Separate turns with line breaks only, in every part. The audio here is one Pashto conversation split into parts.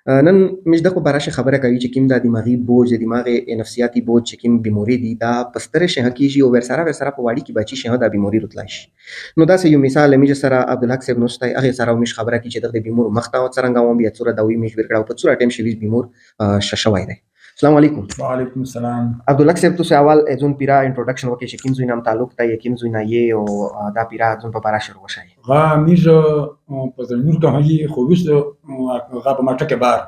نن موږ د په اړه خبره کوي چې کوم د دماغي بوج د دماغ نفسیاتي بوج چې کوم بیموري دي دا پستر شه کیږي او ورسره په واړی کې بچي شه دا بیموري راتلای شي. نو دا یو مثال موږ سره عبدالحق صاحب نوستای هغه سره موږ خبره کی چې د بیمور مخته او څنګه و بیا څوره دوی موږ ورکړو په څوره ټیم شوی بیمور ششوای دی. السلام علیکم.
وعلیکم السلام.
عبدالحق صاحب تو سے اول ازون پیرا انٹروڈکشن وکي چې کوم زوینام تعلق ته یقین زوینا یې او دا پیرا ازون په اړه شروع وشای.
غا میجو پزنور ته هي خو وست غا په ماټه کې بار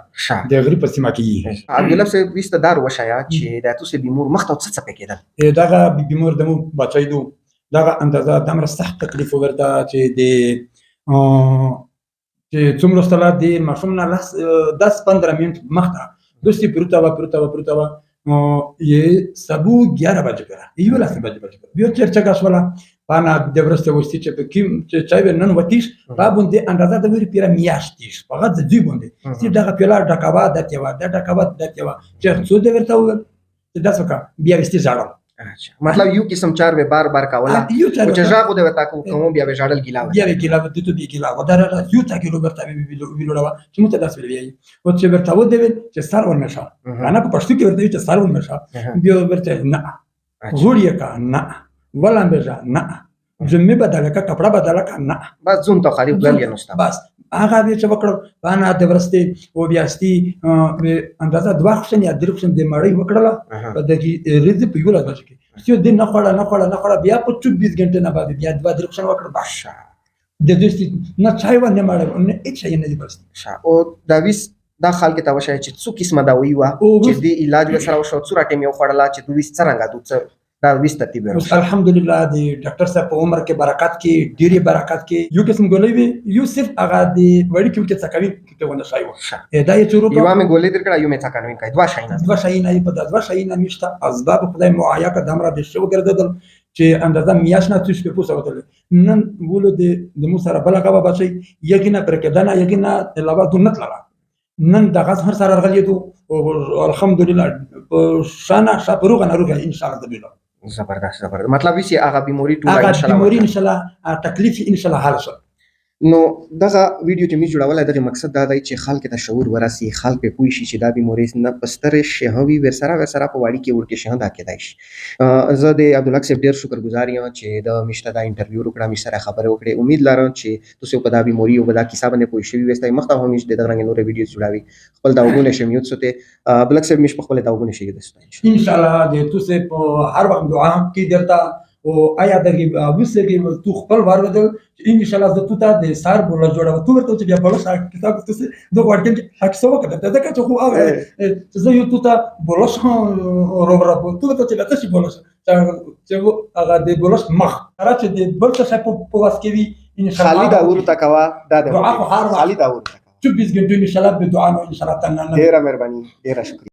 د غری په سیمه کې
عبدالحق صاحب وست دار وشایا چې دا تو سے بیمور مخته څه څه پکېدل.
داغه بیمور دمو بچایدو داغه اندازه دمر سخت تکلیف ورته چې د چې څومره ستلا د ماشوم نه 10-15 منټ مخته دوستی پروتاوا ये सबू 11 बजे करा ये वाला 10 बजे बियो चर्चा का वाला पाना देवरस्ते वस्ती चे किम चे चाय नन वतीश बाबुंदे अंदाजा د ویری پیرا میاشتیش فقط د دوی باندې چې دغه پیلا ډکاوا دتیوا چې څو د ورته و د داسکا بیا وستي ځاړو.
اچھا مطلب یو قسم چار به بار کولا چې ژاغو د وتا کوم بیا به ژاړل
ګیلا د تو بیا ګیلا ودار یو تا کیلو ورته ویلوړه چې مت داس ویلی او چې ورته و دی چې سر ور نشه انا په پښتو کې ورته چې سر ور نشه بیا ورته نه غوړی کا نه ولا بهجا نه جمعه بدل کا کپڑا بدل کا نه
بس زون ته خالي بلل نوستا
بس هغه دې چې وکړو باندې د ورستي او بیاستي اندازه دوه خشن یا درخشن د مړی وکړه د دې ریز په یوه لږه کې چې دې نه خوړه بیا په 24 غنټه نه بعد بیا دوه درخشن وکړه باشه د دې نه چای و نه مړ نه هیڅ شي نه دی بس
او دا ویس دا خلک ته وشای چې څو قسمه دا وی وا چې دې علاج سره وشو څوره ټیم یو خړلا چې دوی څنګه دوی دا ویس ترتیب ورو
الحمدلله د ډاکټر صاحب په عمر کې برکات کې ډيري برکات کې یو قسم ګولې وی یو صرف هغه د وړي کې څه کوي کې ونه شای و دا یې چورو
یو مې ګولې درکړه یو مې څه کوي کای دوا شاینه
په دوا شاینه مشته اسباب خدای معایا کا دمره د شو ګرځدل چې اندازه میاشنه توش په پوسه وته نن ګولو د مو سره بلغه بچي یقینا پر کې دنا یقینا علاوه دونت لرا نن د غاز هر سره غلیدو او الحمدلله شانه شپروغه نروغه ان شاء الله دبیلو
زبردست مطلب ویسي هغه بیموري ټول
ان شاء الله تکلیف ان شاء الله حل شي.
نو دغه ویډیو چې می جوړول دغه مقصد دا دی چې خلک ته شعور ورسي خلک په پوي شي چې دا بیموري نه پستر شهوي ورسره په واړی کې ورته شه دا کېدای شي. زه د عبدالحق صاحب ډیر شکرګزار یم چې د مشته دا انټرویو وکړه می سره خبرې وکړې امید لرم چې تاسو په دا بیموري او په دا کیسه باندې پوي شئ وستای مخته هم چې دغه رنګ نور ویډیو جوړاوي خپل دا وګونه شمیوت سته عبدالحق صاحب مش په خپل دا وګونه شي دسته
ان شاء الله د تاسو په هر وخت دعا کې درته او آیا دغه وسګي تو خپل ورودل ان شاء الله زه ته د سار بوله جوړه تو ورته چې بیا په لاسه کتاب تاسو دوه ورکم حق سو وکړه دا که خو او زه یو ته بولش روبره تو ته چې لته شي بولش چې هغه د بولش مخ راځي د بل څه په واسکوي ان شاء الله
خالد اورته کوا دا د
خالد اورته 24 غنټه ان شاء الله بدعا ان شاء الله تعالی
ډیره مهرباني ډیره شکر.